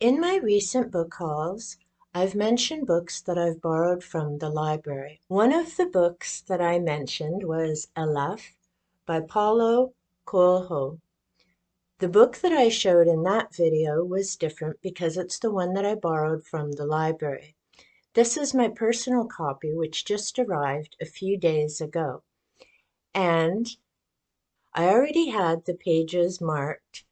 In my recent book hauls, I've mentioned books that I've borrowed from the library. One of the books that I mentioned was Aleph by Paulo Coelho. The book that I showed in that video was different because it's the one that I borrowed from the library. This is my personal copy, which just arrived a few days ago. And I already had the pages marked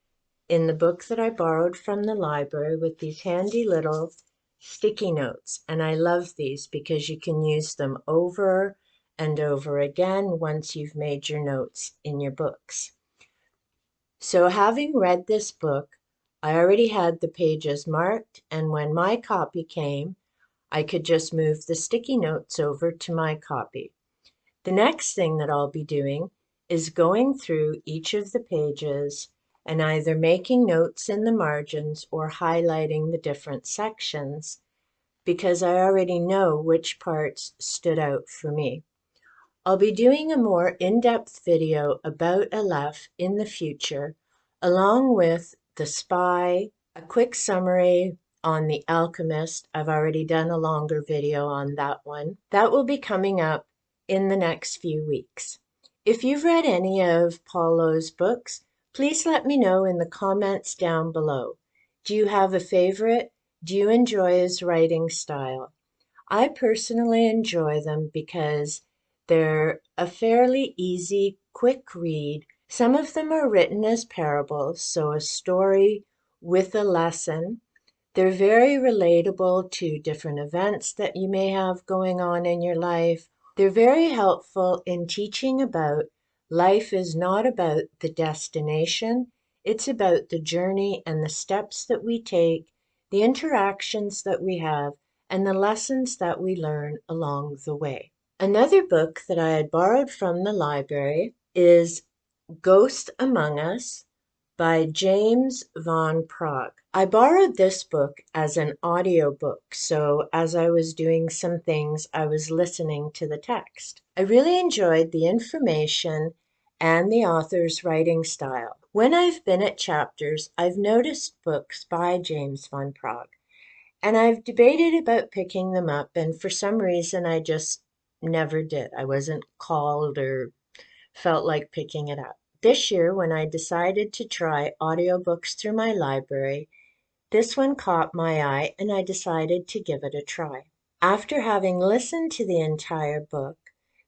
in the book that I borrowed from the library with these handy little sticky notes. And I love these because you can use them over and over again once you've made your notes in your books. So having read this book, I already had the pages marked, and when my copy came, I could just move the sticky notes over to my copy. The next thing that I'll be doing is going through each of the pages and either making notes in the margins or highlighting the different sections because I already know which parts stood out for me. I'll be doing a more in-depth video about Aleph in the future, along with The Spy, a quick summary on The Alchemist. I've already done a longer video on that one. That will be coming up in the next few weeks. If you've read any of Paulo's books, please let me know in the comments down below. Do you have a favorite? Do you enjoy his writing style? I personally enjoy them because they're a fairly easy, quick read. Some of them are written as parables, so a story with a lesson. They're very relatable to different events that you may have going on in your life. They're very helpful in teaching about life is not about the destination, it's about the journey and the steps that we take, the interactions that we have, and the lessons that we learn along the way. Another book that I had borrowed from the library is Ghost Among Us by James Van Praagh. I borrowed this book as an audiobook, so as I was doing some things, I was listening to the text. I really enjoyed the information and the author's writing style. When I've been at chapters, I've noticed books by James Van Praagh, and I've debated about picking them up, and for some reason I just never did. I wasn't called or felt like picking it up. This year, when I decided to try audiobooks through my library, this one caught my eye and I decided to give it a try. After having listened to the entire book,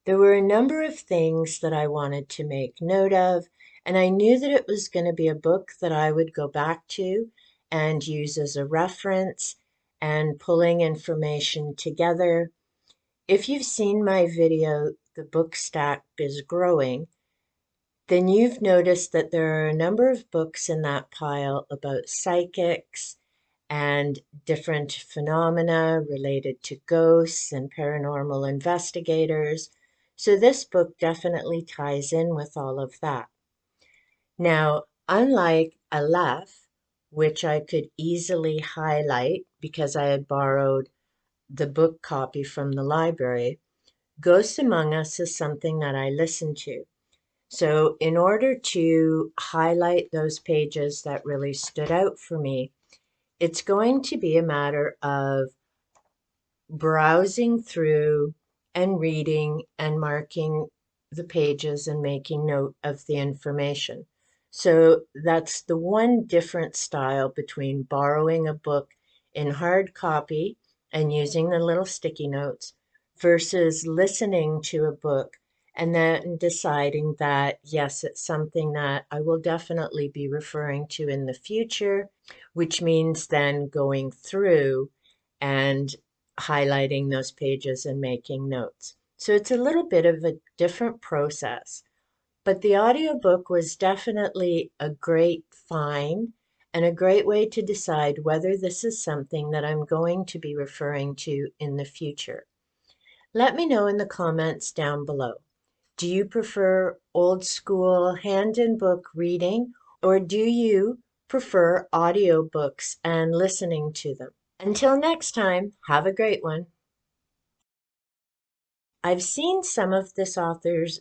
there were a number of things that I wanted to make note of, and I knew that it was going to be a book that I would go back to and use as a reference and pulling information together. If you've seen my video, The Book Stack is Growing, then you've noticed that there are a number of books in that pile about psychics and different phenomena related to ghosts and paranormal investigators. So this book definitely ties in with all of that. Now, unlike Aleph, which I could easily highlight because I had borrowed the book copy from the library, Ghosts Among Us is something that I listen to. So in order to highlight those pages that really stood out for me, it's going to be a matter of browsing through and reading and marking the pages and making note of the information. So that's the one different style between borrowing a book in hard copy and using the little sticky notes versus listening to a book and then deciding that, yes, it's something that I will definitely be referring to in the future, which means then going through and highlighting those pages and making notes. So it's a little bit of a different process, but the audiobook was definitely a great find and a great way to decide whether this is something that I'm going to be referring to in the future. Let me know in the comments down below. Do you prefer old school hand-in-book reading, or do you prefer audiobooks and listening to them? Until next time, have a great one. I've seen some of these authors